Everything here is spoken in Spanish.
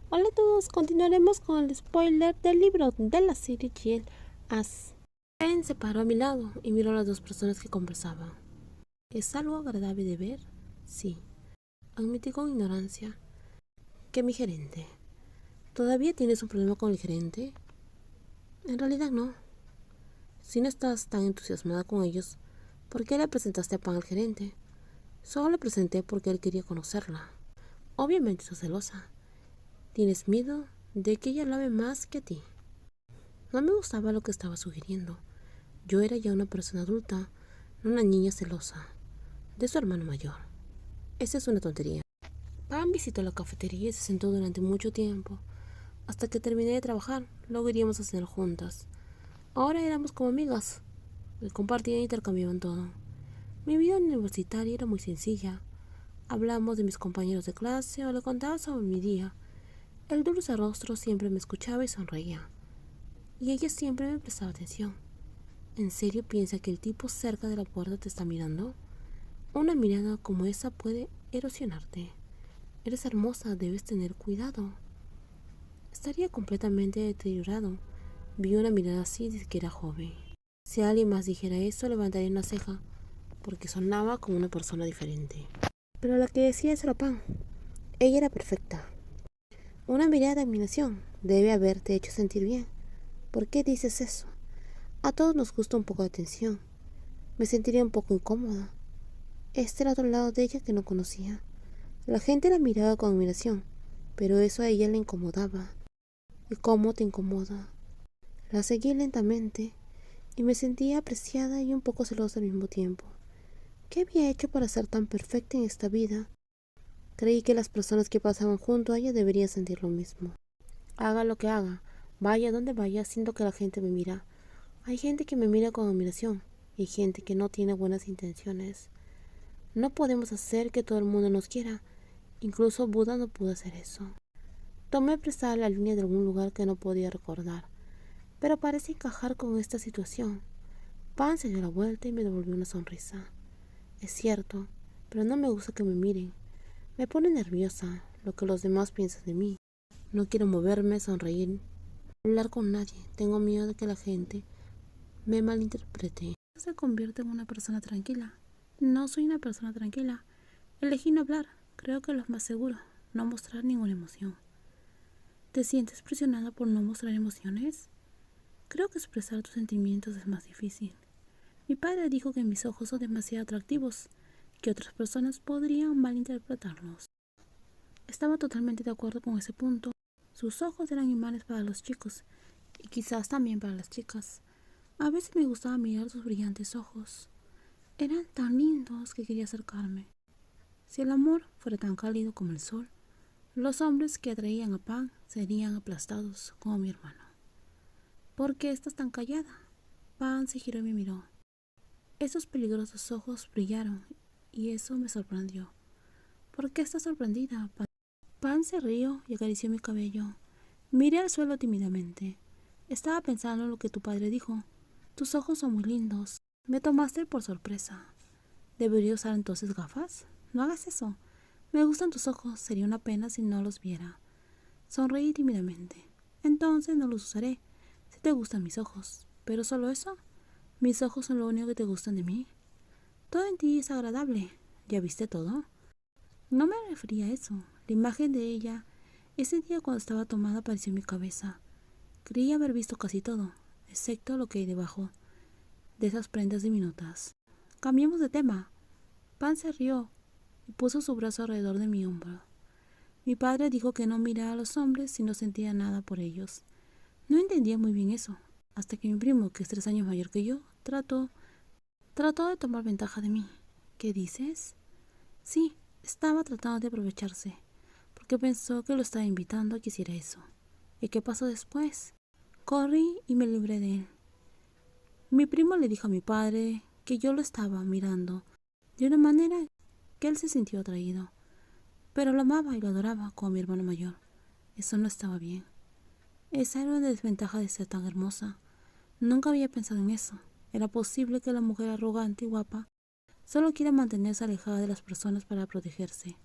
Hola a todos, continuaremos con el spoiler del libro de la serie Jill As. Ben se paró a mi lado y miró a las dos personas que conversaban. ¿Es algo agradable de ver? Sí. Admití con ignorancia que mi gerente. ¿Todavía tienes un problema con el gerente? En realidad no. Si no estás tan entusiasmada con ellos, ¿por qué le presentaste a Pan al gerente? Solo le presenté porque él quería conocerla. Obviamente estás celosa. Tienes miedo de que ella la ve más que a ti. No me gustaba lo que estaba sugiriendo. Yo era ya una persona adulta, no una niña celosa de su hermano mayor. Esa es una tontería. Pam visitó la cafetería y se sentó durante mucho tiempo. Hasta que terminé de trabajar, luego iríamos a cenar juntas. Ahora éramos como amigas. Compartían e intercambiaban todo. Mi vida universitaria era muy sencilla. Hablamos de mis compañeros de clase o le contaba sobre mi día. El dulce rostro siempre me escuchaba y sonreía. Y ella siempre me prestaba atención. ¿En serio piensa que el tipo cerca de la puerta te está mirando? Una mirada como esa puede erosionarte. Eres hermosa, debes tener cuidado. Estaría completamente deteriorado. Vi una mirada así desde que era joven. Si alguien más dijera eso, levantaría una ceja, porque sonaba como una persona diferente. Pero la que decía eso era Pan. Ella era perfecta. Una mirada de admiración debe haberte hecho sentir bien. ¿Por qué dices eso? A todos nos gusta un poco de atención. Me sentiría un poco incómoda. Este era otro lado de ella que no conocía. La gente la miraba con admiración, pero eso a ella le incomodaba. ¿Y cómo te incomoda? La seguí lentamente y me sentía apreciada y un poco celosa al mismo tiempo. ¿Qué había hecho para ser tan perfecta en esta vida? Creí que las personas que pasaban junto a ella deberían sentir lo mismo. Haga lo que haga, vaya donde vaya, siento que la gente me mira. Hay gente que me mira con admiración y gente que no tiene buenas intenciones. No podemos hacer que todo el mundo nos quiera. Incluso Buda no pudo hacer eso. Tomé prestada la línea de algún lugar que no podía recordar, pero parece encajar con esta situación. Pan se dio la vuelta y me devolvió una sonrisa. Es cierto, pero no me gusta que me miren. Me pone nerviosa lo que los demás piensan de mí. No quiero moverme, sonreír, hablar con nadie. Tengo miedo de que la gente me malinterprete. Se convierte en una persona tranquila. No soy una persona tranquila. Elegí no hablar. Creo que lo es más seguro, no mostrar ninguna emoción. ¿Te sientes presionada por no mostrar emociones? Creo que expresar tus sentimientos es más difícil. Mi padre dijo que mis ojos son demasiado atractivos, que otras personas podrían malinterpretarlos. Estaba totalmente de acuerdo con ese punto. Sus ojos eran imanes para los chicos y quizás también para las chicas. A veces me gustaba mirar sus brillantes ojos. Eran tan lindos que quería acercarme. Si el amor fuera tan cálido como el sol, los hombres que atraían a Pan serían aplastados como mi hermano. ¿Por qué estás tan callada? Pan se giró y me miró. Esos peligrosos ojos brillaron y eso me sorprendió. ¿Por qué estás sorprendida, Pan? Pan se rió y acarició mi cabello. Miré al suelo tímidamente. Estaba pensando en lo que tu padre dijo. Tus ojos son muy lindos. Me tomaste por sorpresa. ¿Debería usar entonces gafas? No hagas eso. Me gustan tus ojos. Sería una pena si no los viera. Sonreí tímidamente. Entonces no los usaré. Si te gustan mis ojos. ¿Pero solo eso? ¿Mis ojos son lo único que te gustan de mí? Todo en ti es agradable. ¿Ya viste todo? No me refería a eso. La imagen de ella, ese día cuando estaba tomada, apareció en mi cabeza. Creí haber visto casi todo, excepto lo que hay debajo de esas prendas diminutas. Cambiemos de tema. Pan se rió y puso su brazo alrededor de mi hombro. Mi padre dijo que no miraba a los hombres si no sentía nada por ellos. No entendía muy bien eso, hasta que mi primo, que es 3 años mayor que yo, trató de tomar ventaja de mí. ¿Qué dices? Sí, estaba tratando de aprovecharse, porque pensó que lo estaba invitando a que hiciera eso. ¿Y qué pasó después? Corrí y me libré de él. Mi primo le dijo a mi padre que yo lo estaba mirando de una manera que él se sintió atraído, pero lo amaba y lo adoraba como mi hermano mayor. Eso no estaba bien. Esa era una desventaja de ser tan hermosa. Nunca había pensado en eso. Era posible que la mujer arrogante y guapa solo quiera mantenerse alejada de las personas para protegerse.